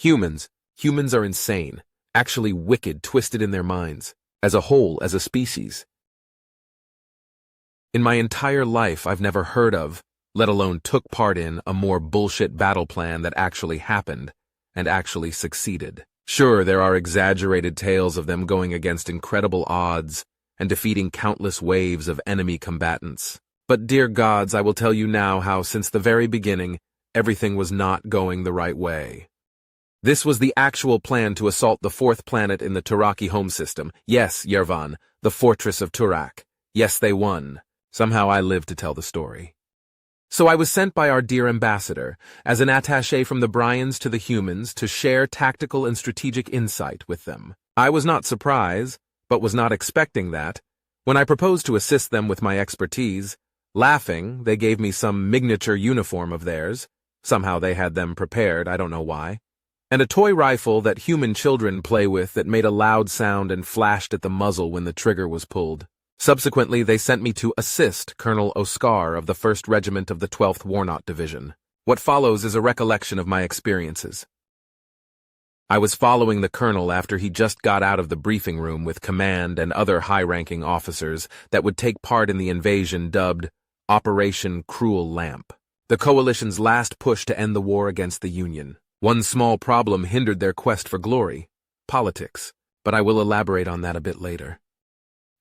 Humans are insane, actually wicked, twisted in their minds, as a whole, as a species. In my entire life, I've never heard of, let alone took part in, a more bullshit battle plan that actually happened and actually succeeded. Sure, there are exaggerated tales of them going against incredible odds and defeating countless waves of enemy combatants. But dear gods, I will tell you now how, since the very beginning, everything was not going the right way. This was the actual plan to assault the fourth planet in the Turaki home system. Yes, Yervan, the fortress of Turak. Yes, they won. Somehow I lived to tell the story. So I was sent by our dear ambassador, as an attaché from the Bryans to the humans, to share tactical and strategic insight with them. I was not surprised, but was not expecting that. When I proposed to assist them with my expertise, laughing, they gave me some miniature uniform of theirs. Somehow they had them prepared, I don't know why. And a toy rifle that human children play with that made a loud sound and flashed at the muzzle when the trigger was pulled. Subsequently, they sent me to assist Colonel Oscar of the 1st Regiment of the 12th Warnot Division. What follows is a recollection of my experiences. I was following the colonel after he just got out of the briefing room with command and other high-ranking officers that would take part in the invasion dubbed Operation Cruel Lamp, the coalition's last push to end the war against the Union. One small problem hindered their quest for glory: politics, but I will elaborate on that a bit later.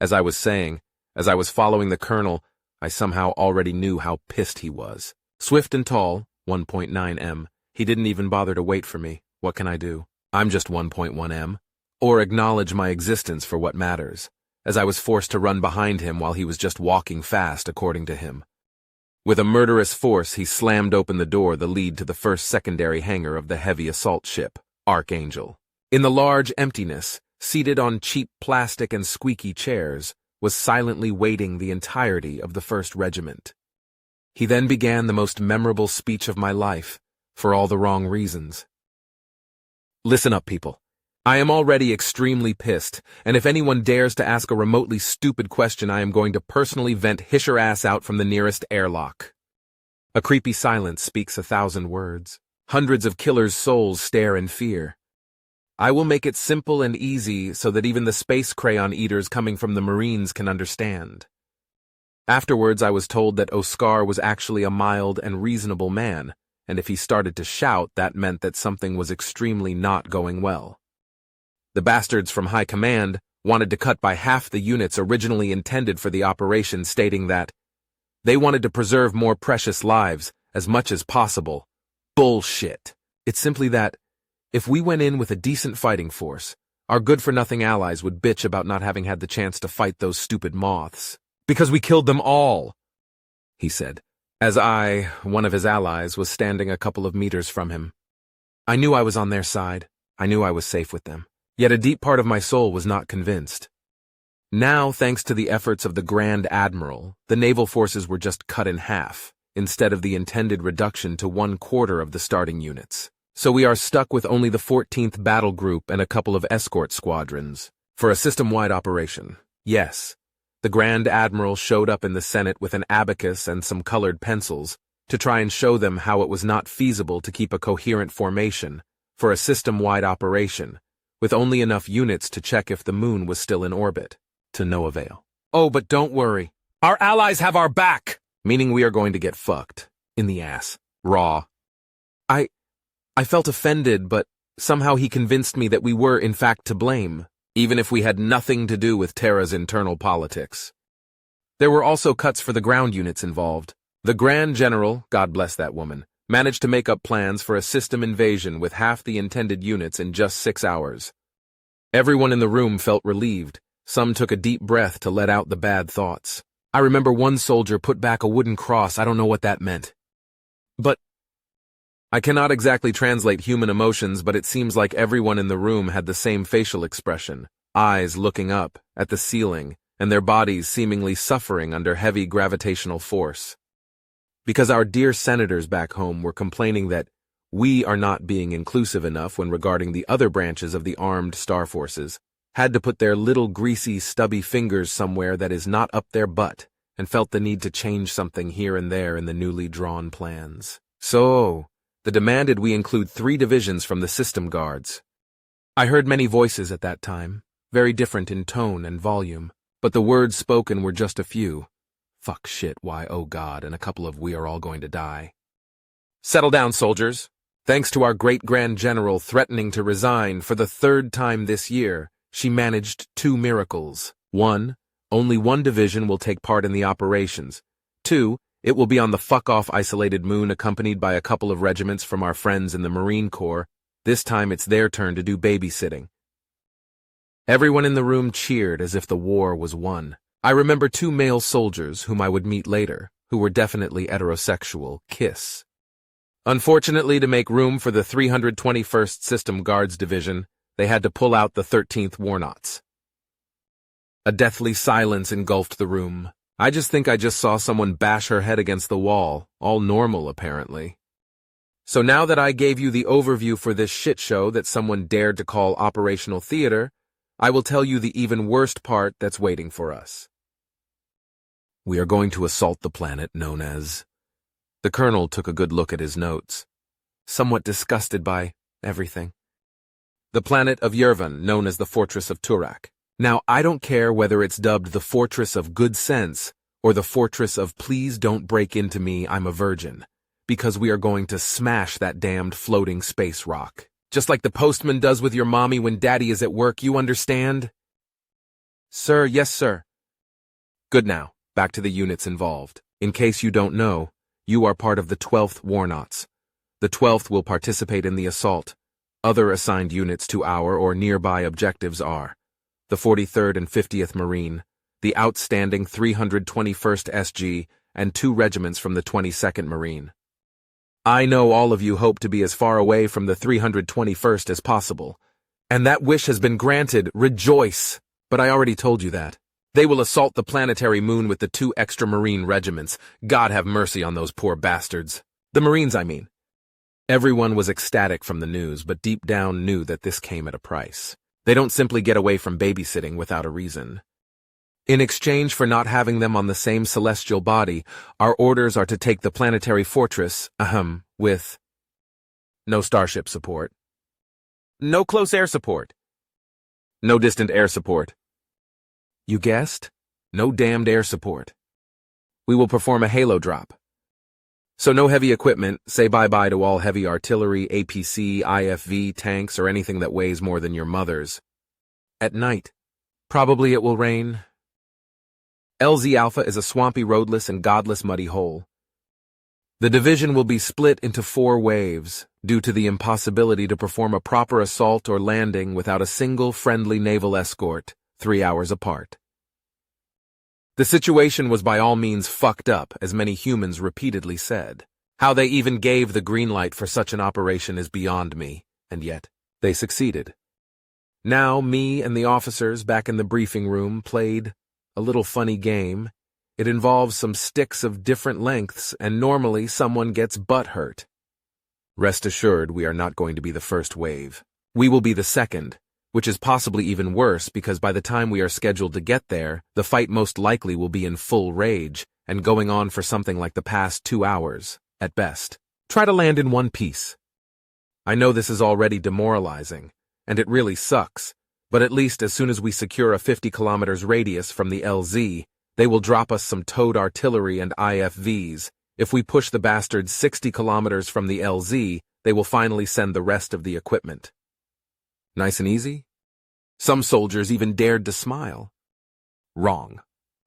As I was saying, as I was following the colonel, I somehow already knew how pissed he was. Swift and tall, 1.9 m, he didn't even bother to wait for me. What can I do? I'm just 1.1 m. Or acknowledge my existence for what matters, as I was forced to run behind him while he was just walking fast, according to him. With a murderous force, he slammed open the door that lead to the first secondary hangar of the heavy assault ship, Archangel. In the large emptiness, seated on cheap plastic and squeaky chairs, was silently waiting the entirety of the 1st Regiment. He then began the most memorable speech of my life, for all the wrong reasons. Listen up, people. I am already extremely pissed, and if anyone dares to ask a remotely stupid question, I am going to personally vent his ass out from the nearest airlock. A creepy silence speaks 1,000 words. Hundreds of killers' souls stare in fear. I will make it simple and easy so that even the space crayon eaters coming from the Marines can understand. Afterwards, I was told that Oscar was actually a mild and reasonable man, and if he started to shout, that meant that something was extremely not going well. The bastards from High Command wanted to cut by half the units originally intended for the operation, stating that they wanted to preserve more precious lives as much as possible. Bullshit. It's simply that if we went in with a decent fighting force, our good-for-nothing allies would bitch about not having had the chance to fight those stupid moths. Because we killed them all, he said, as I, one of his allies, was standing a couple of meters from him. I knew I was on their side. I knew I was safe with them. Yet a deep part of my soul was not convinced. Now, thanks to the efforts of the Grand Admiral, the naval forces were just cut in half, instead of the intended reduction to 1/4 of the starting units. So we are stuck with only the 14th Battle Group and a couple of escort squadrons for a system-wide operation. Yes, the Grand Admiral showed up in the Senate with an abacus and some colored pencils to try and show them how it was not feasible to keep a coherent formation for a system-wide operation with only enough units to check if the moon was still in orbit, to no avail. Oh, but don't worry. Our allies have our back! Meaning we are going to get fucked. In the ass. Raw. I felt offended, but somehow he convinced me that we were, in fact, to blame, even if we had nothing to do with Terra's internal politics. There were also cuts for the ground units involved. The Grand General, God bless that woman, managed to make up plans for a system invasion with half the intended units in just 6 hours. Everyone in the room felt relieved. Some took a deep breath to let out the bad thoughts. I remember one soldier put back a wooden cross. I don't know what that meant. But I cannot exactly translate human emotions, but it seems like everyone in the room had the same facial expression, eyes looking up at the ceiling, and their bodies seemingly suffering under heavy gravitational force. Because our dear senators back home were complaining that we are not being inclusive enough when regarding the other branches of the armed star forces, had to put their little greasy, stubby fingers somewhere that is not up their butt, and felt the need to change something here and there in the newly drawn plans. So, They demanded we include 3 divisions from the system guards. I heard many voices at that time, very different in tone and volume, but the words spoken were just a few. Fuck, shit, why, oh God, and a couple of we are all going to die. Settle down, soldiers. Thanks to our great Grand General threatening to resign for the 3rd time this year, she managed 2 miracles. 1, only 1 division will take part in the operations. 2, it will be on the fuck-off isolated moon accompanied by a couple of regiments from our friends in the Marine Corps. This time it's their turn to do babysitting. Everyone in the room cheered as if the war was won. I remember 2 male soldiers, whom I would meet later, who were definitely heterosexual, kiss. Unfortunately, to make room for the 321st System Guards Division, they had to pull out the 13th Warnauts. A deathly silence engulfed the room. I think I just saw someone bash her head against the wall, all normal apparently. So now that I gave you the overview for this shit show that someone dared to call operational theater, I will tell you the even worst part that's waiting for us. We are going to assault the planet known as... The colonel took a good look at his notes, somewhat disgusted by everything. The planet of Yervan, known as the Fortress of Turak. Now, I don't care whether it's dubbed the Fortress of Good Sense or the Fortress of Please Don't Break Into Me, I'm a Virgin, because we are going to smash that damned floating space rock. Just like the postman does with your mommy when daddy is at work, you understand? Sir, yes, sir. Good now, back to the units involved. In case you don't know, you are part of the 12th Warnauts. The 12th will participate in the assault. Other assigned units to our or nearby objectives are the 43rd and 50th Marine, the outstanding 321st SG, and 2 regiments from the 22nd Marine. I know all of you hope to be as far away from the 321st as possible, and that wish has been granted. Rejoice! But I already told you that. They will assault the planetary moon with the 2 extra Marine regiments. God have mercy on those poor bastards. The Marines, I mean. Everyone was ecstatic from the news, but deep down knew that this came at a price. They don't simply get away from babysitting without a reason. In exchange for not having them on the same celestial body, our orders are to take the planetary fortress, with no starship support, no close air support, no distant air support. You guessed? No damned air support. We will perform a halo drop. So no heavy equipment, say bye-bye to all heavy artillery, APC, IFV, tanks, or anything that weighs more than your mother's. At night, probably it will rain. LZ Alpha is a swampy, roadless, and godless muddy hole. The division will be split into 4 waves, due to the impossibility to perform a proper assault or landing without a single friendly naval escort, 3 hours apart. The situation was by all means fucked up, as many humans repeatedly said. How they even gave the green light for such an operation is beyond me, and yet they succeeded. Now me and the officers back in the briefing room played a little funny game. It involves some sticks of different lengths, and normally someone gets butt hurt. Rest assured, we are not going to be the first wave. We will be the second, which is possibly even worse because by the time we are scheduled to get there, the fight most likely will be in full rage and going on for something like the past 2 hours, at best. Try to land in one piece. I know this is already demoralizing, and it really sucks, but at least as soon as we secure a 50 kilometers radius from the LZ, they will drop us some towed artillery and IFVs. If we push the bastards 60 kilometers from the LZ, they will finally send the rest of the equipment. Nice and easy? Some soldiers even dared to smile. Wrong.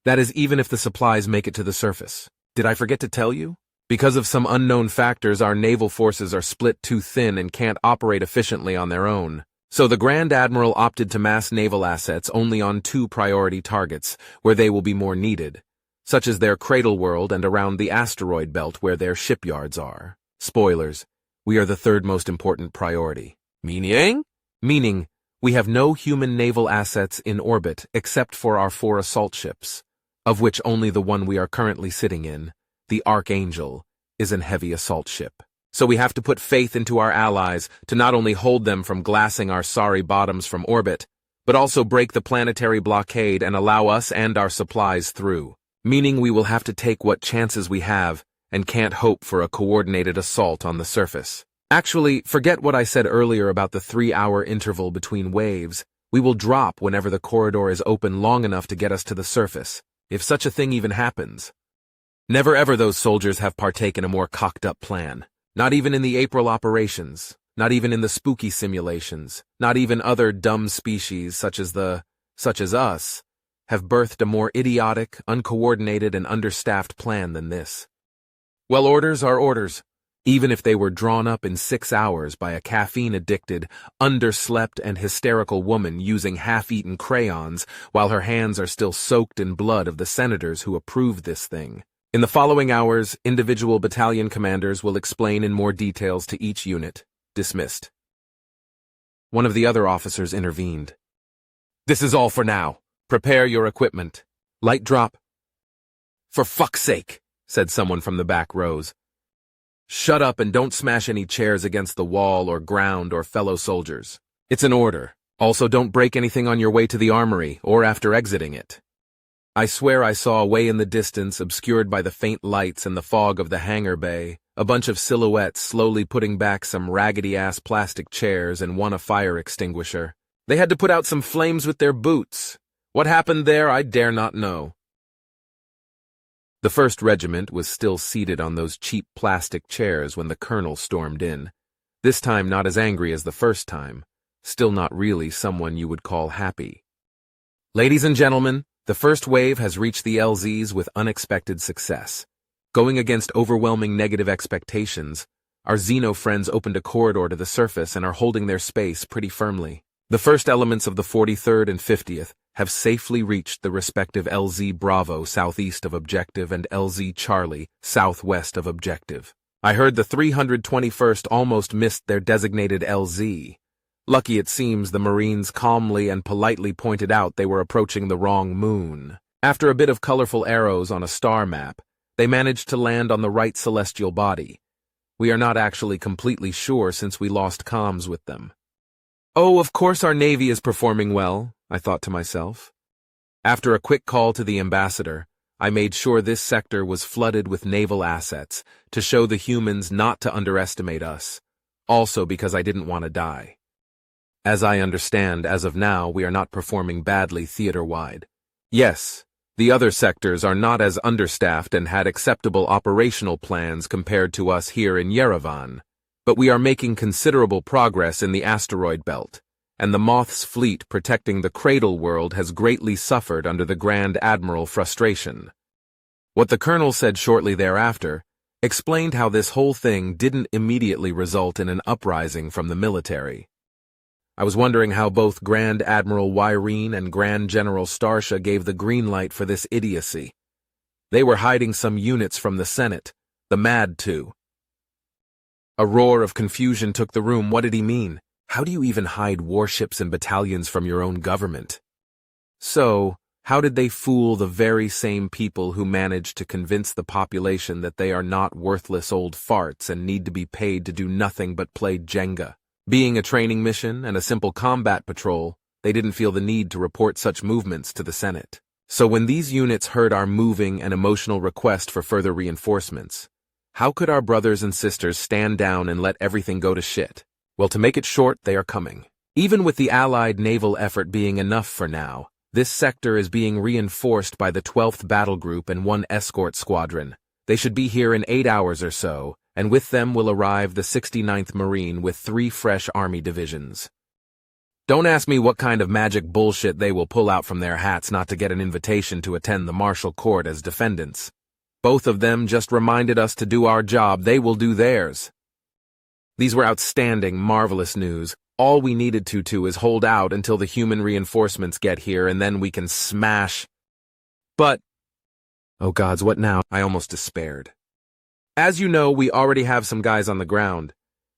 That is even if the supplies make it to the surface. Did I forget to tell you? Because of some unknown factors, our naval forces are split too thin and can't operate efficiently on their own. So the Grand Admiral opted to mass naval assets only on 2 priority targets, where they will be more needed, such as their cradle world and around the asteroid belt where their shipyards are. Spoilers, we are the 3rd most important priority. Meaning, we have no human naval assets in orbit except for our 4 assault ships, of which only the one we are currently sitting in, the Archangel, is an heavy assault ship. So we have to put faith into our allies to not only hold them from glassing our sorry bottoms from orbit, but also break the planetary blockade and allow us and our supplies through. Meaning we will have to take what chances we have and can't hope for a coordinated assault on the surface. Actually, forget what I said earlier about the 3-hour interval between waves. We will drop whenever the corridor is open long enough to get us to the surface, if such a thing even happens. Never ever those soldiers have partaken a more cocked-up plan. Not even in the April operations, not even in the spooky simulations, not even other dumb species such as us, have birthed a more idiotic, uncoordinated, and understaffed plan than this. Well, orders are orders, even if they were drawn up in 6 hours by a caffeine-addicted, underslept, and hysterical woman using half-eaten crayons while her hands are still soaked in blood of the senators who approved this thing. In the following hours, individual battalion commanders will explain in more details to each unit. Dismissed. One of the other officers intervened. This is all for now. Prepare your equipment. Light drop. For fuck's sake, said someone from the back rows. Shut up and don't smash any chairs against the wall or ground or fellow soldiers. It's an order. Also, don't break anything on your way to the armory or after exiting it. I swear I saw away in the distance, obscured by the faint lights and the fog of the hangar bay, a bunch of silhouettes slowly putting back some raggedy-ass plastic chairs and a fire extinguisher. They had to put out some flames with their boots. What happened there, I dare not know. The 1st Regiment was still seated on those cheap plastic chairs when the colonel stormed in. This time not as angry as the first time. Still not really someone you would call happy. Ladies and gentlemen, the first wave has reached the LZs with unexpected success. Going against overwhelming negative expectations, our Xeno friends opened a corridor to the surface and are holding their space pretty firmly. The first elements of the 43rd and 50th have safely reached the respective LZ Bravo southeast of Objective and LZ Charlie southwest of Objective. I heard the 321st almost missed their designated LZ. Lucky it seems the Marines calmly and politely pointed out they were approaching the wrong moon. After a bit of colorful arrows on a star map, they managed to land on the right celestial body. We are not actually completely sure since we lost comms with them. Oh, of course our Navy is performing well, I thought to myself. After a quick call to the ambassador, I made sure this sector was flooded with naval assets to show the humans not to underestimate us, also because I didn't want to die. As I understand, as of now, we are not performing badly theater-wide. Yes, the other sectors are not as understaffed and had acceptable operational plans compared to us here in Yerevan, but we are making considerable progress in the asteroid belt, and the Moth's fleet protecting the Cradle world has greatly suffered under the Grand Admiral frustration. What the colonel said shortly thereafter explained how this whole thing didn't immediately result in an uprising from the military. I was wondering how both Grand Admiral Wyrene and Grand General Starsha gave the green light for this idiocy. They were hiding some units from the Senate, the Mad Two. A roar of confusion took the room. What did he mean? How do you even hide warships and battalions from your own government? So, how did they fool the very same people who managed to convince the population that they are not worthless old farts and need to be paid to do nothing but play Jenga? Being a training mission and a simple combat patrol, they didn't feel the need to report such movements to the Senate. So when these units heard our moving and emotional request for further reinforcements, how could our brothers and sisters stand down and let everything go to shit? Well, to make it short, they are coming. Even with the Allied naval effort being enough for now, this sector is being reinforced by the 12th Battle Group and 1 escort squadron. They should be here in 8 hours or so, and with them will arrive the 69th Marine with 3 fresh Army divisions. Don't ask me what kind of magic bullshit they will pull out from their hats not to get an invitation to attend the martial court as defendants. Both of them just reminded us to do our job. They will do theirs. These were outstanding, marvelous news. All we needed to do is hold out until the human reinforcements get here, and then we can smash. But, oh gods, what now? I almost despaired. As you know, we already have some guys on the ground.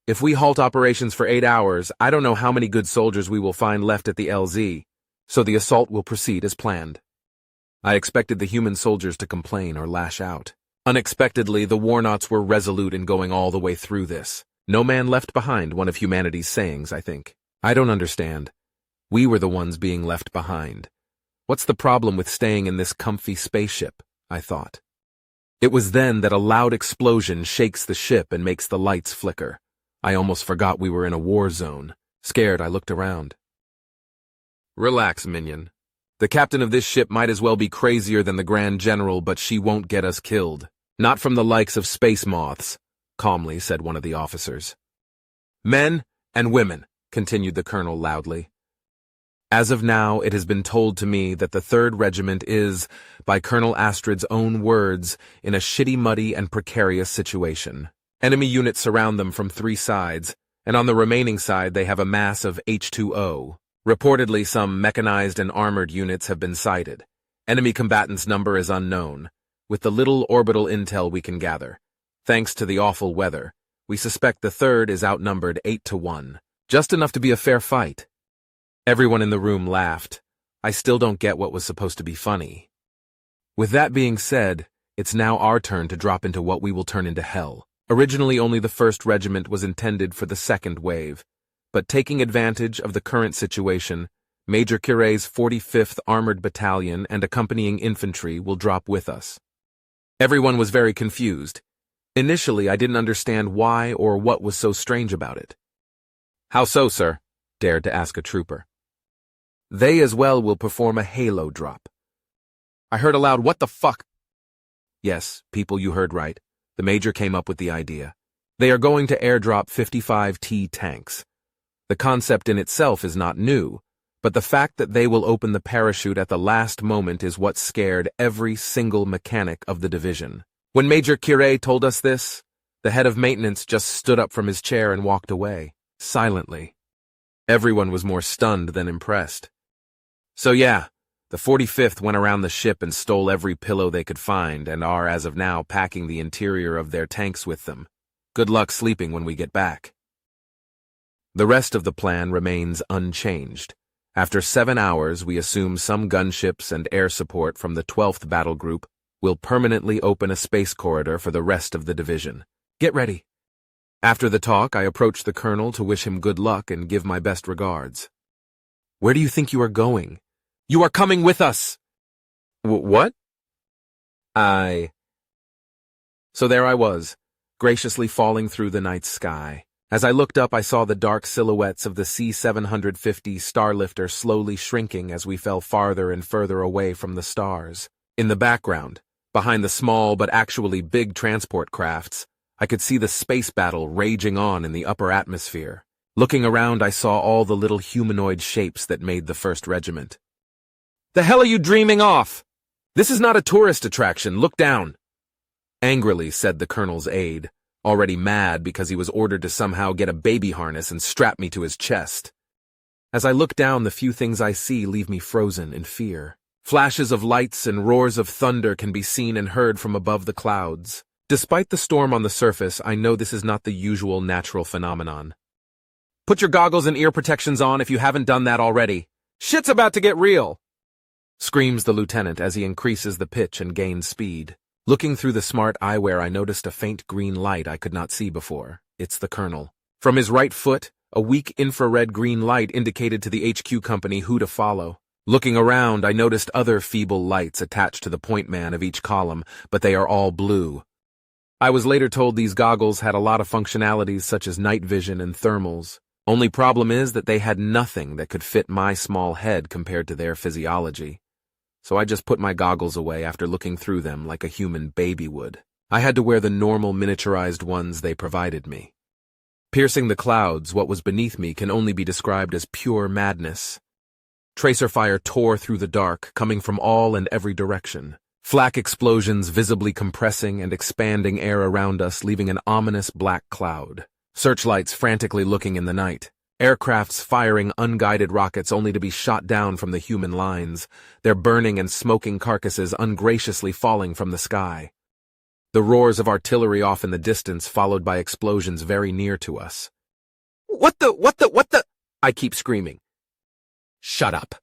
If we halt operations for 8 hours, I don't know how many good soldiers we will find left at the LZ, so the assault will proceed as planned. I expected the human soldiers to complain or lash out. Unexpectedly, the Warnauts were resolute in going all the way through this. No man left behind, one of humanity's sayings, I think. I don't understand. We were the ones being left behind. What's the problem with staying in this comfy spaceship? I thought. It was then that a loud explosion shakes the ship and makes the lights flicker. I almost forgot we were in a war zone. Scared, I looked around. Relax, minion. The captain of this ship might as well be crazier than the Grand General, but she won't get us killed. Not from the likes of space moths, calmly said one of the officers. Men and women, continued the colonel loudly. As of now, it has been told to me that the 3rd Regiment is, by Colonel Astrid's own words, in a shitty, muddy, and precarious situation. Enemy units surround them from 3 sides, and on the remaining side they have a mass of H2O. Reportedly, some mechanized and armored units have been sighted. Enemy combatants' number is unknown. With the little orbital intel we can gather, thanks to the awful weather, we suspect the 3rd is outnumbered 8-1. Just enough to be a fair fight. Everyone in the room laughed. I still don't get what was supposed to be funny. With that being said, it's now our turn to drop into what we will turn into hell. Originally, only the 1st Regiment was intended for the 2nd wave, but taking advantage of the current situation, Major Curie's 45th Armored Battalion and accompanying infantry will drop with us. Everyone was very confused. Initially, I didn't understand why or what was so strange about it. How so, sir? Dared to ask a trooper. They as well will perform a halo drop. I heard aloud, what the fuck? Yes, people, you heard right. The major came up with the idea. They are going to airdrop 55T tanks. The concept in itself is not new, but the fact that they will open the parachute at the last moment is what scared every single mechanic of the division. When Major Curie told us this, the head of maintenance just stood up from his chair and walked away, silently. Everyone was more stunned than impressed. So yeah, the 45th went around the ship and stole every pillow they could find and are, as of now, packing the interior of their tanks with them. Good luck sleeping when we get back. The rest of the plan remains unchanged. After 7 hours, we assume some gunships and air support from the 12th Battle Group will permanently open a space corridor for the rest of the division. Get ready. After the talk, I approached the colonel to wish him good luck and give my best regards. Where do you think you are going? You are coming with us! What? So there I was, graciously falling through the night sky. As I looked up, I saw the dark silhouettes of the C-750 Starlifter slowly shrinking as we fell farther and further away from the stars. In the background, behind the small but actually big transport crafts, I could see the space battle raging on in the upper atmosphere. Looking around, I saw all the little humanoid shapes that made the 1st Regiment. The hell are you dreaming off? This is not a tourist attraction. Look down. Angrily said the colonel's aide, already mad because he was ordered to somehow get a baby harness and strap me to his chest. As I look down, the few things I see leave me frozen in fear. Flashes of lights and roars of thunder can be seen and heard from above the clouds. Despite the storm on the surface, I know this is not the usual natural phenomenon. Put your goggles and ear protections on if you haven't done that already. Shit's about to get real! Screams the lieutenant as he increases the pitch and gains speed. Looking through the smart eyewear, I noticed a faint green light I could not see before. It's the colonel. From his right foot, a weak infrared green light indicated to the HQ company who to follow. Looking around, I noticed other feeble lights attached to the point man of each column, but they are all blue. I was later told these goggles had a lot of functionalities such as night vision and thermals. Only problem is that they had nothing that could fit my small head compared to their physiology. So I just put my goggles away after looking through them like a human baby would. I had to wear the normal miniaturized ones they provided me. Piercing the clouds, what was beneath me can only be described as pure madness. Tracer fire tore through the dark, coming from all and every direction. Flak explosions visibly compressing and expanding air around us, leaving an ominous black cloud. Searchlights frantically looking in the night. Aircrafts firing unguided rockets only to be shot down from the human lines, their burning and smoking carcasses ungraciously falling from the sky. The roars of artillery off in the distance, followed by explosions very near to us. What the? I keep screaming. Shut up.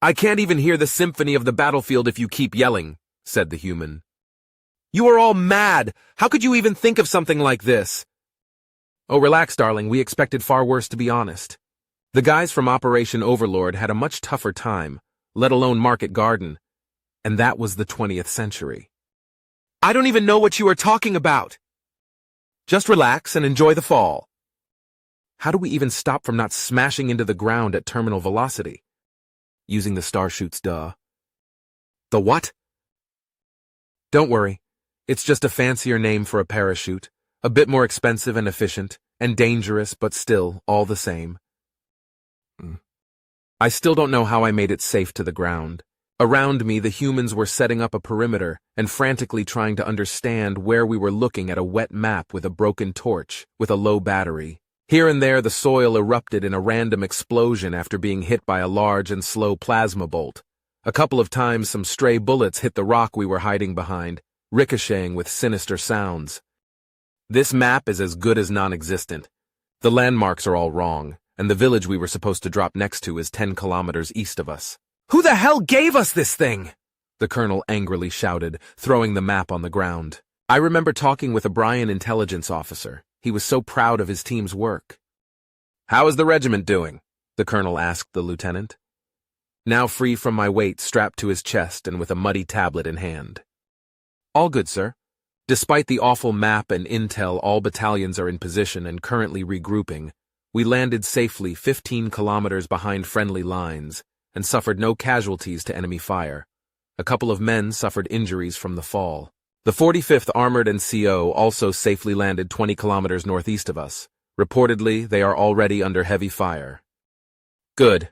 I can't even hear the symphony of the battlefield if you keep yelling, said the human. You are all mad. How could you even think of something like this? Oh, relax, darling. We expected far worse, to be honest. The guys from Operation Overlord had a much tougher time, let alone Market Garden. And that was the 20th century. I don't even know what you are talking about. Just relax and enjoy the fall. How do we even stop from not smashing into the ground at terminal velocity? Using the star chutes, duh. The what? Don't worry. It's just a fancier name for a parachute. A bit more expensive and efficient, and dangerous, but still all the same. I still don't know how I made it safe to the ground. Around me, the humans were setting up a perimeter and frantically trying to understand where we were looking at a wet map with a broken torch, with a low battery. Here and there, the soil erupted in a random explosion after being hit by a large and slow plasma bolt. A couple of times, some stray bullets hit the rock we were hiding behind, ricocheting with sinister sounds. This map is as good as non-existent. The landmarks are all wrong, and the village we were supposed to drop next to is 10 kilometers east of us. Who the hell gave us this thing? The colonel angrily shouted, throwing the map on the ground. I remember talking with a Bryan intelligence officer. He was so proud of his team's work. How is the regiment doing? The colonel asked the lieutenant. Now free from my weight strapped to his chest and with a muddy tablet in hand. All good, sir. Despite the awful map and intel, all battalions are in position and currently regrouping. We landed safely 15 kilometers behind friendly lines and suffered no casualties to enemy fire. A couple of men suffered injuries from the fall. The 45th Armored and CO also safely landed 20 kilometers northeast of us. Reportedly, they are already under heavy fire. Good.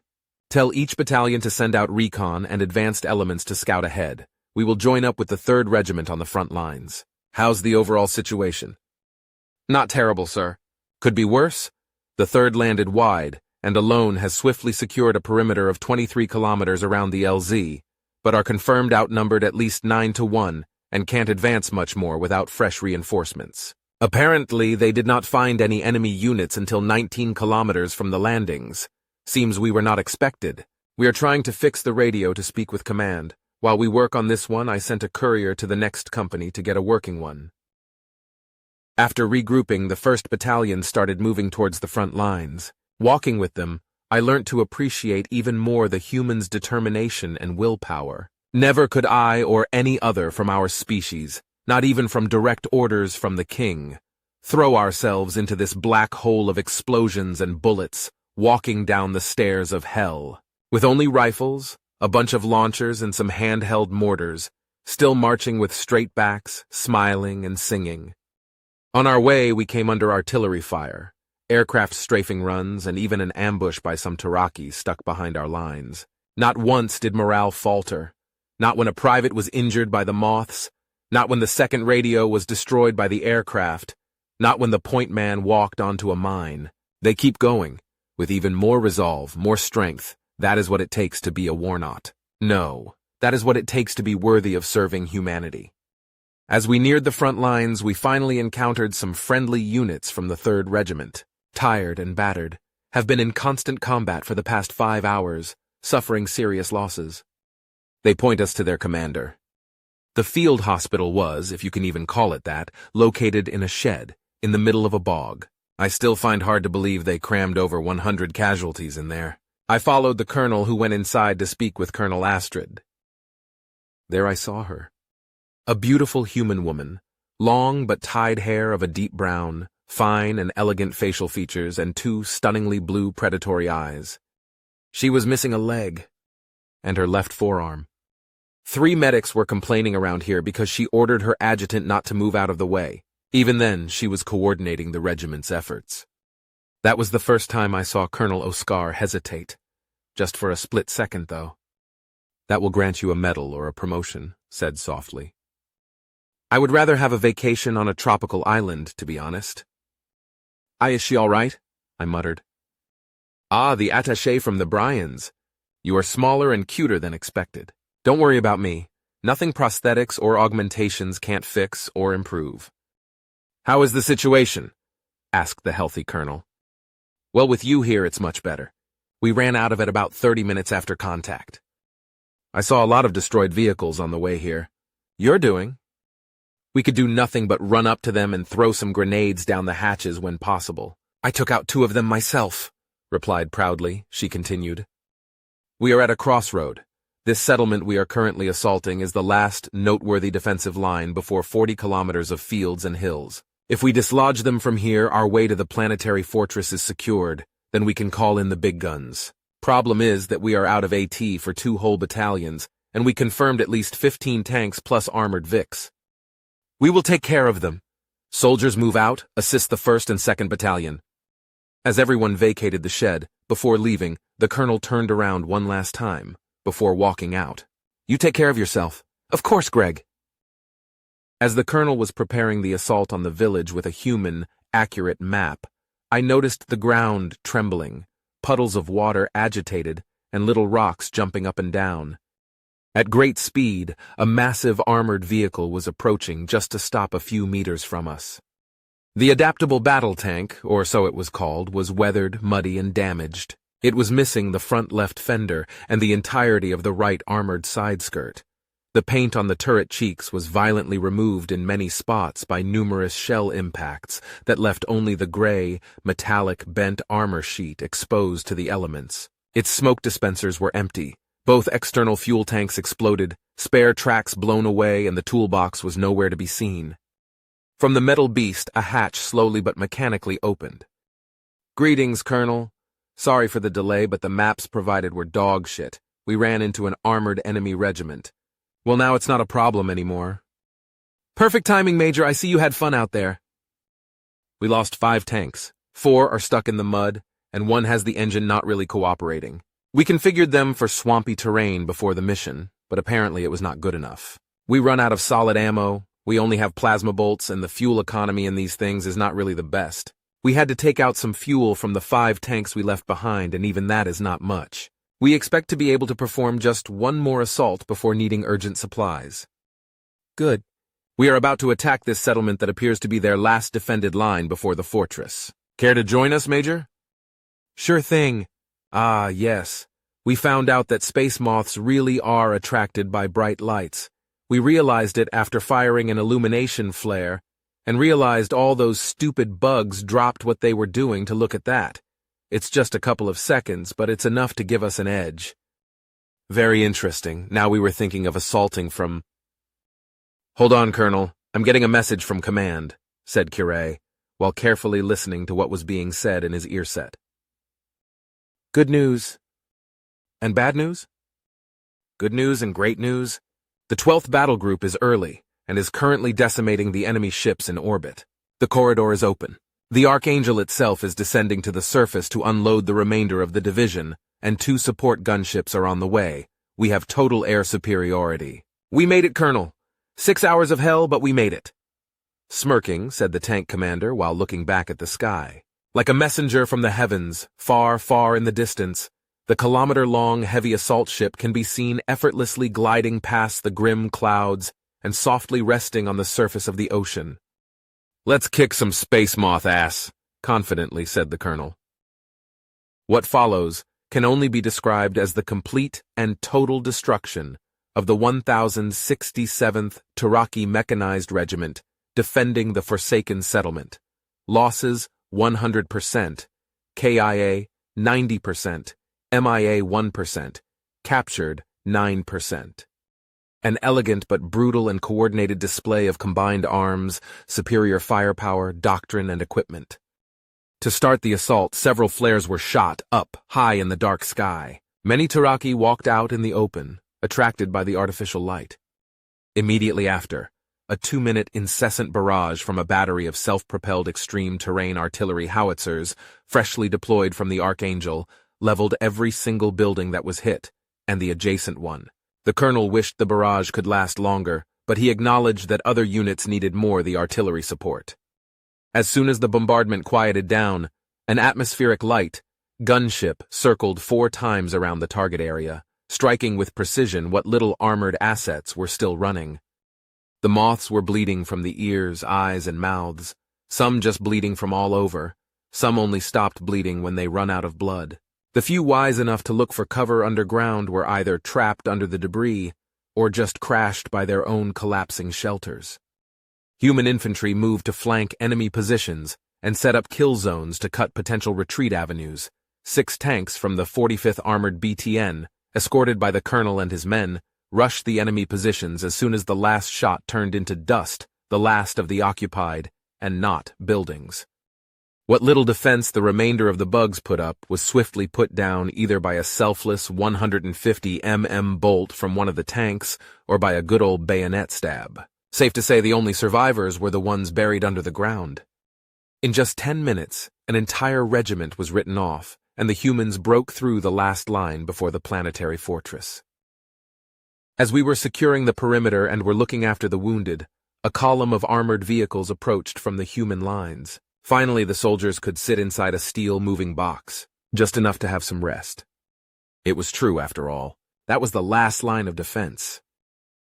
Tell each battalion to send out recon and advanced elements to scout ahead. We will join up with the 3rd Regiment on the front lines. How's the overall situation? Not terrible, sir. Could be worse. The 3rd landed wide, and alone has swiftly secured a perimeter of 23 kilometers around the LZ, but are confirmed outnumbered at least 9-1, and can't advance much more without fresh reinforcements. Apparently, they did not find any enemy units until 19 kilometers from the landings. Seems we were not expected. We are trying to fix the radio to speak with command. While we work on this one, I sent a courier to the next company to get a working one. After regrouping, the 1st Battalion started moving towards the front lines. Walking with them, I learnt to appreciate even more the humans' determination and willpower. Never could I or any other from our species, not even from direct orders from the king, throw ourselves into this black hole of explosions and bullets, walking down the stairs of hell. With only rifles, a bunch of launchers and some handheld mortars, still marching with straight backs, smiling and singing. On our way, we came under artillery fire, aircraft strafing runs, and even an ambush by some Tarakis stuck behind our lines. Not once did morale falter. Not when a private was injured by the moths, not when the 2nd radio was destroyed by the aircraft, not when the point man walked onto a mine. They keep going, with even more resolve, more strength. That is what it takes to be a Warnot. No, that is what it takes to be worthy of serving humanity. As we neared the front lines, we finally encountered some friendly units from the 3rd Regiment. Tired and battered, have been in constant combat for the past 5 hours, suffering serious losses. They point us to their commander. The field hospital was, if you can even call it that, located in a shed, in the middle of a bog. I still find hard to believe they crammed over 100 casualties in there. I followed the colonel, who went inside to speak with Colonel Astrid. There I saw her. A beautiful human woman, long but tied hair of a deep brown, fine and elegant facial features, and 2 stunningly blue predatory eyes. She was missing a leg, and her left forearm. 3 medics were complaining around here because she ordered her adjutant not to move out of the way. Even then, she was coordinating the regiment's efforts. That was the first time I saw Colonel Oscar hesitate. Just for a split second, though. That will grant you a medal or a promotion, said softly. I would rather have a vacation on a tropical island, to be honest. Is she all right? I muttered. Ah, the attaché from the Bryans. You are smaller and cuter than expected. Don't worry about me. Nothing prosthetics or augmentations can't fix or improve. How is the situation? Asked the healthy colonel. Well, with you here, it's much better. We ran out of it about 30 minutes after contact. I saw a lot of destroyed vehicles on the way here. You're doing? We could do nothing but run up to them and throw some grenades down the hatches when possible. I took out 2 of them myself, replied proudly, she continued. We are at a crossroad. This settlement we are currently assaulting is the last noteworthy defensive line before 40 kilometers of fields and hills. If we dislodge them from here, our way to the planetary fortress is secured, then we can call in the big guns. Problem is that we are out of AT for 2 whole battalions, and we confirmed at least 15 tanks plus armored Vics. We will take care of them. Soldiers move out, assist the 1st and 2nd Battalion. As everyone vacated the shed, before leaving, the colonel turned around one last time, before walking out. You take care of yourself. Of course, Greg. As the colonel was preparing the assault on the village with a human, accurate map, I noticed the ground trembling, puddles of water agitated, and little rocks jumping up and down. At great speed, a massive armored vehicle was approaching just to stop a few meters from us. The adaptable battle tank, or so it was called, was weathered, muddy, and damaged. It was missing the front left fender and the entirety of the right armored side skirt. The paint on the turret cheeks was violently removed in many spots by numerous shell impacts that left only the gray, metallic, bent armor sheet exposed to the elements. Its smoke dispensers were empty. Both external fuel tanks exploded, spare tracks blown away, and the toolbox was nowhere to be seen. From the metal beast, a hatch slowly but mechanically opened. Greetings, Colonel. Sorry for the delay, but the maps provided were dog shit. We ran into an armored enemy regiment. Well, now it's not a problem anymore. Perfect timing, Major. I see you had fun out there. We lost 5 tanks. 4 are stuck in the mud, and 1 has the engine not really cooperating. We configured them for swampy terrain before the mission, but apparently it was not good enough. We run out of solid ammo, we only have plasma bolts, and the fuel economy in these things is not really the best. We had to take out some fuel from the 5 tanks we left behind, and even that is not much. We expect to be able to perform just 1 more assault before needing urgent supplies. Good. We are about to attack this settlement that appears to be their last defended line before the fortress. Care to join us, Major? Sure thing. Ah, yes. We found out that space moths really are attracted by bright lights. We realized it after firing an illumination flare, and realized all those stupid bugs dropped what they were doing to look at that. It's just a couple of seconds, but it's enough to give us an edge. Very interesting. Now we were thinking of assaulting from... Hold on, Colonel. I'm getting a message from command, said Curie, while carefully listening to what was being said in his earset. Good news. And bad news? Good news and great news. The 12th Battle Group is early and is currently decimating the enemy ships in orbit. The corridor is open. The Archangel itself is descending to the surface to unload the remainder of the division, and 2 support gunships are on the way. We have total air superiority. We made it, Colonel. 6 hours of hell, but we made it. Smirking, said the tank commander while looking back at the sky. Like a messenger from the heavens, far, far in the distance, the kilometer-long heavy assault ship can be seen effortlessly gliding past the grim clouds and softly resting on the surface of the ocean. Let's kick some space moth ass, confidently said the colonel. What follows can only be described as the complete and total destruction of the 1067th Taraki Mechanized Regiment defending the Forsaken Settlement. Losses 100%, KIA 90%, MIA 1%, captured 9%. An elegant but brutal and coordinated display of combined arms, superior firepower, doctrine, and equipment. To start the assault, several flares were shot up high in the dark sky. Many Taraki walked out in the open, attracted by the artificial light. Immediately after, a 2-minute incessant barrage from a battery of self-propelled extreme terrain artillery howitzers, freshly deployed from the Archangel, leveled every single building that was hit, and the adjacent one. The colonel wished the barrage could last longer, but he acknowledged that other units needed more the artillery support. As soon as the bombardment quieted down, an atmospheric light, gunship circled 4 times around the target area, striking with precision what little armored assets were still running. The moths were bleeding from the ears, eyes, and mouths, some just bleeding from all over, some only stopped bleeding when they run out of blood. The few wise enough to look for cover underground were either trapped under the debris or just crashed by their own collapsing shelters. Human infantry moved to flank enemy positions and set up kill zones to cut potential retreat avenues. 6 tanks from the 45th Armored BTN, escorted by the colonel and his men, rushed the enemy positions as soon as the last shot turned into dust, the last of the occupied, and not buildings. What little defense the remainder of the bugs put up was swiftly put down either by a selfless 150 bolt from one of the tanks or by a good old bayonet stab. Safe to say the only survivors were the ones buried under the ground. In just 10 minutes, an entire regiment was written off, and the humans broke through the last line before the planetary fortress. As we were securing the perimeter and were looking after the wounded, a column of armored vehicles approached from the human lines. Finally, the soldiers could sit inside a steel moving box, just enough to have some rest. It was true, after all. That was the last line of defense.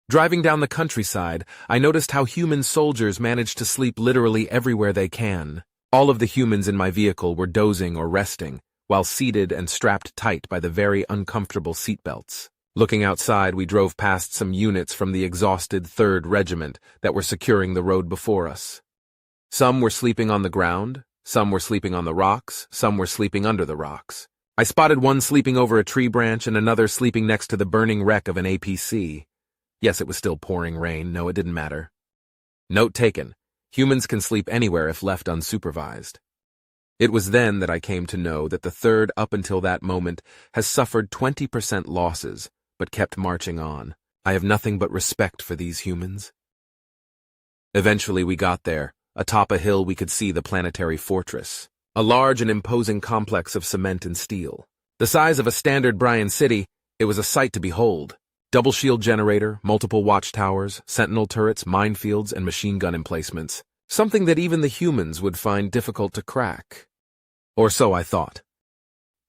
Driving down the countryside, I noticed how human soldiers managed to sleep literally everywhere they can. All of the humans in my vehicle were dozing or resting, while seated and strapped tight by the very uncomfortable seatbelts. Looking outside, we drove past some units from the exhausted 3rd Regiment that were securing the road before us. Some were sleeping on the ground, some were sleeping on the rocks, some were sleeping under the rocks. I spotted one sleeping over a tree branch and another sleeping next to the burning wreck of an APC. Yes, it was still pouring rain. No, it didn't matter. Note taken. Humans can sleep anywhere if left unsupervised. It was then that I came to know that the 3rd up until that moment has suffered 20% losses, but kept marching on. I have nothing but respect for these humans. Eventually we got there. Atop a hill we could see the planetary fortress, a large and imposing complex of cement and steel. The size of a standard Bryan city, it was a sight to behold. Double shield generator, multiple watchtowers, sentinel turrets, minefields, and machine gun emplacements. Something that even the humans would find difficult to crack. Or so I thought.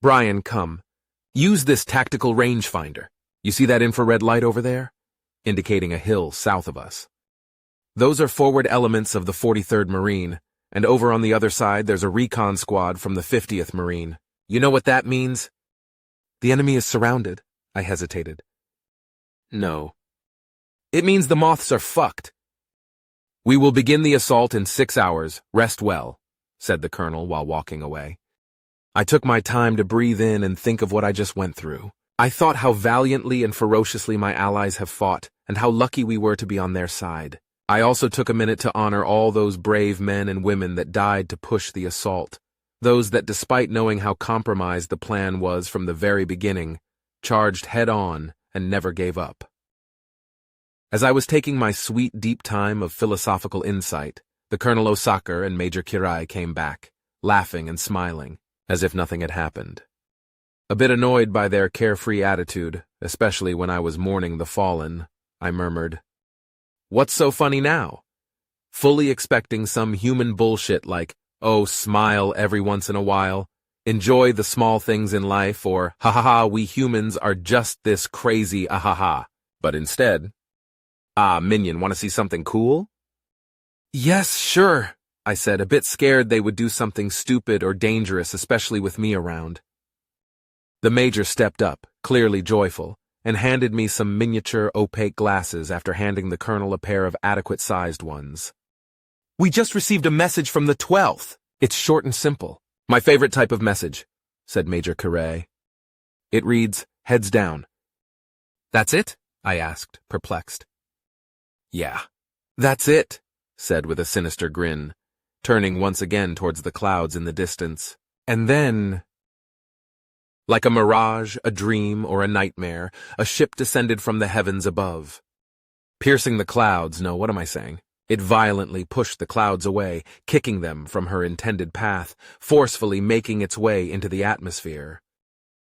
Brian, come. Use this tactical rangefinder. You see that infrared light over there? Indicating a hill south of us. Those are forward elements of the 43rd Marine, and over on the other side there's a recon squad from the 50th Marine. You know what that means? The enemy is surrounded. I hesitated. No. It means the moths are fucked. We will begin the assault in 6 hours. Rest well, said the colonel while walking away. I took my time to breathe in and think of what I just went through. I thought how valiantly and ferociously my allies have fought, and how lucky we were to be on their side. I also took a minute to honor all those brave men and women that died to push the assault, those that, despite knowing how compromised the plan was from the very beginning, charged head-on and never gave up. As I was taking my sweet, deep time of philosophical insight, the Colonel Osaka and Major Kirai came back, laughing and smiling, as if nothing had happened. A bit annoyed by their carefree attitude, especially when I was mourning the fallen, I murmured, "What's so funny now?" Fully expecting some human bullshit like, "Oh, smile every once in a while, enjoy the small things in life," or "Ha ha ha, we humans are just this crazy, ah ha ha." But instead, "Ah, minion, want to see something cool?" "Yes, sure," I said, a bit scared they would do something stupid or dangerous, especially with me around. The Major stepped up, clearly joyful, and handed me some miniature opaque glasses after handing the Colonel a pair of adequate-sized ones. "We just received a message from the 12th. It's short and simple." "My favorite type of message," said Major Carre. It reads, "Heads down." "That's it?" I asked, perplexed. "Yeah, that's it," said with a sinister grin, turning once again towards the clouds in the distance. And then, like a mirage, a dream, or a nightmare, a ship descended from the heavens above. Piercing the clouds, no, what am I saying? It violently pushed the clouds away, kicking them from her intended path, forcefully making its way into the atmosphere.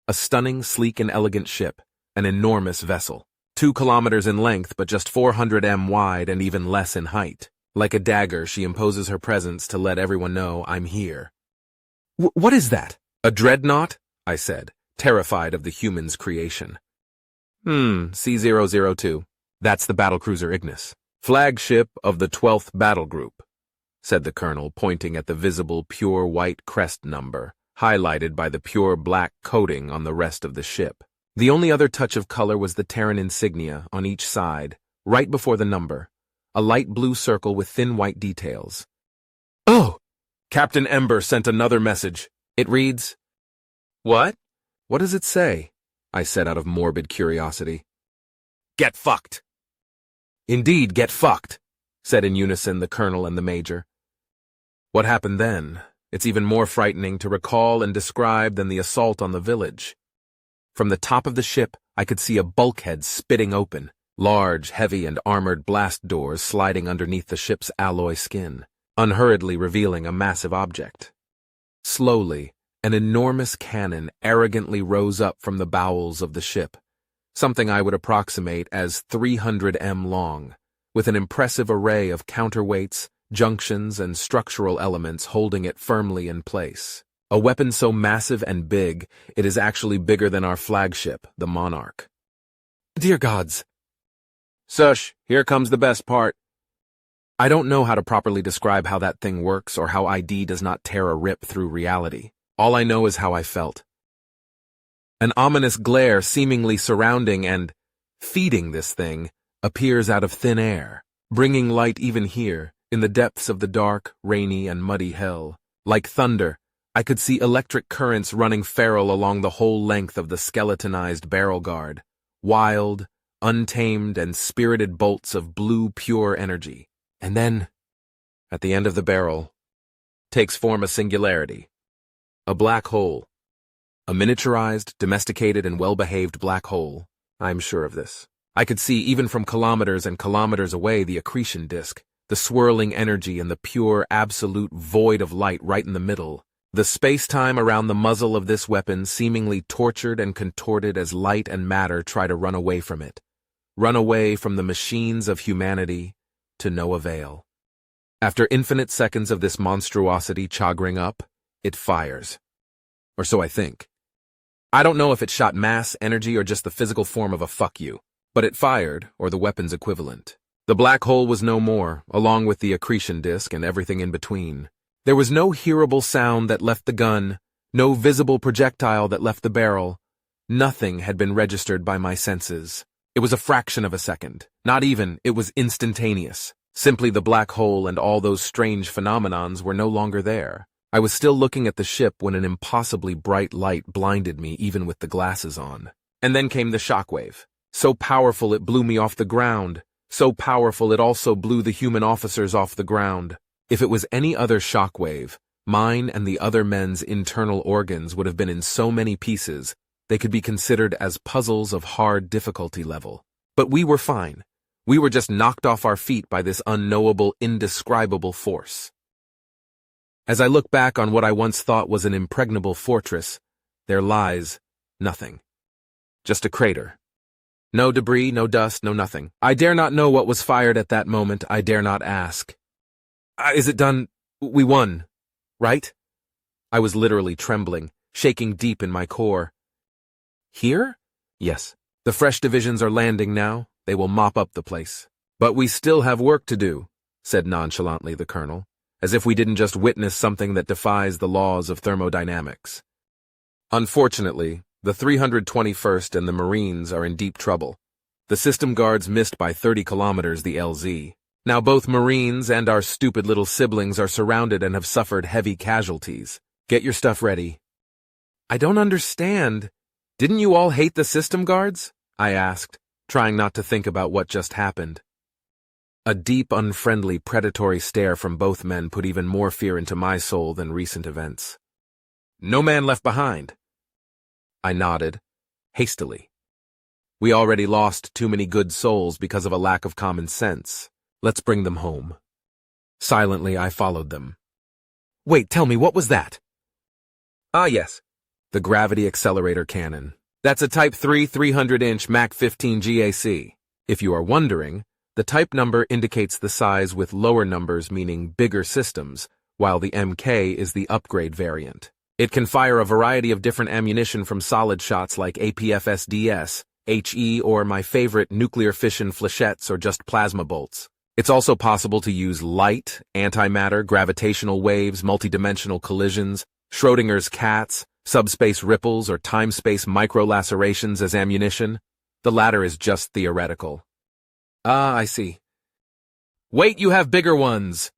A stunning, sleek, and elegant ship, an enormous vessel, 2 kilometers in length but just 400 m wide and even less in height. Like a dagger, she imposes her presence to let everyone know I'm here. What is that? A dreadnought? I said, terrified of the human's creation. C-002. That's the battlecruiser Ignis. Flagship of the 12th Battle Group, said the Colonel, pointing at the visible pure white crest number, highlighted by the pure black coating on the rest of the ship. The only other touch of color was the Terran insignia on each side, right before the number, a light blue circle with thin white details. Oh! Captain Ember sent another message. It reads, "What? What does it say?" I said out of morbid curiosity. Get fucked. Indeed, get fucked, said in unison the colonel and the major. What happened then? It's even more frightening to recall and describe than the assault on the village. From the top of the ship, I could see a bulkhead spitting open, large, heavy, and armored blast doors sliding underneath the ship's alloy skin, unhurriedly revealing a massive object. Slowly, an enormous cannon arrogantly rose up from the bowels of the ship, something I would approximate as 300 m long, with an impressive array of counterweights, junctions, and structural elements holding it firmly in place. A weapon so massive and big, it is actually bigger than our flagship, the Monarch. Dear gods! Sush, here comes the best part. I don't know how to properly describe how that thing works or how ID does not tear a rip through reality. All I know is how I felt. An ominous glare seemingly surrounding and feeding this thing appears out of thin air, bringing light even here, in the depths of the dark, rainy, and muddy hell. Like thunder, I could see electric currents running feral along the whole length of the skeletonized barrel guard, wild, untamed, and spirited bolts of blue pure energy. And then, at the end of the barrel, takes form a singularity. A black hole. A miniaturized, domesticated, and well-behaved black hole. I'm sure of this. I could see even from kilometers and kilometers away the accretion disk, the swirling energy and the pure, absolute void of light right in the middle. The space-time around the muzzle of this weapon seemingly tortured and contorted as light and matter try to run away from it. Run away from the machines of humanity to no avail. After infinite seconds of this monstrosity choggering up, it fires. Or so I think. I don't know if it shot mass, energy, or just the physical form of a fuck you, but it fired, or the weapon's equivalent. The black hole was no more, along with the accretion disk and everything in between. There was no hearable sound that left the gun, no visible projectile that left the barrel. Nothing had been registered by my senses. It was a fraction of a second. Not even, it was instantaneous. Simply the black hole and all those strange phenomenons were no longer there. I was still looking at the ship when an impossibly bright light blinded me even with the glasses on. And then came the shockwave. So powerful it blew me off the ground. So powerful it also blew the human officers off the ground. If it was any other shockwave, mine and the other men's internal organs would have been in so many pieces, they could be considered as puzzles of hard difficulty level. But we were fine. We were just knocked off our feet by this unknowable, indescribable force. As I look back on what I once thought was an impregnable fortress, there lies nothing. Just a crater. No debris, no dust, no nothing. I dare not know what was fired at that moment. I dare not ask. Is it done? We won, right? I was literally trembling, shaking deep in my core. Here? Yes. The fresh divisions are landing now. They will mop up the place. But we still have work to do, said nonchalantly the colonel, as if we didn't just witness something that defies the laws of thermodynamics. Unfortunately, the 321st and the Marines are in deep trouble. The system guards missed by 30 kilometers the LZ. Now both Marines and our stupid little siblings are surrounded and have suffered heavy casualties. Get your stuff ready. I don't understand. Didn't you all hate the system guards? I asked, trying not to think about what just happened. A deep, unfriendly, predatory stare from both men put even more fear into my soul than recent events. No man left behind. I nodded, hastily. We already lost too many good souls because of a lack of common sense. Let's bring them home. Silently, I followed them. Wait, tell me, what was that? Ah, yes. The gravity accelerator cannon. That's a Type 3 300-inch Mach 15 GAC. If you are wondering, the type number indicates the size with lower numbers meaning bigger systems, while the MK is the upgrade variant. It can fire a variety of different ammunition from solid shots like APFSDS, HE, or my favorite nuclear fission flechettes or just plasma bolts. It's also possible to use light, antimatter, gravitational waves, multidimensional collisions, Schrodinger's cats, subspace ripples, or time-space microlacerations as ammunition. The latter is just theoretical. Ah, I see. Wait, you have bigger ones!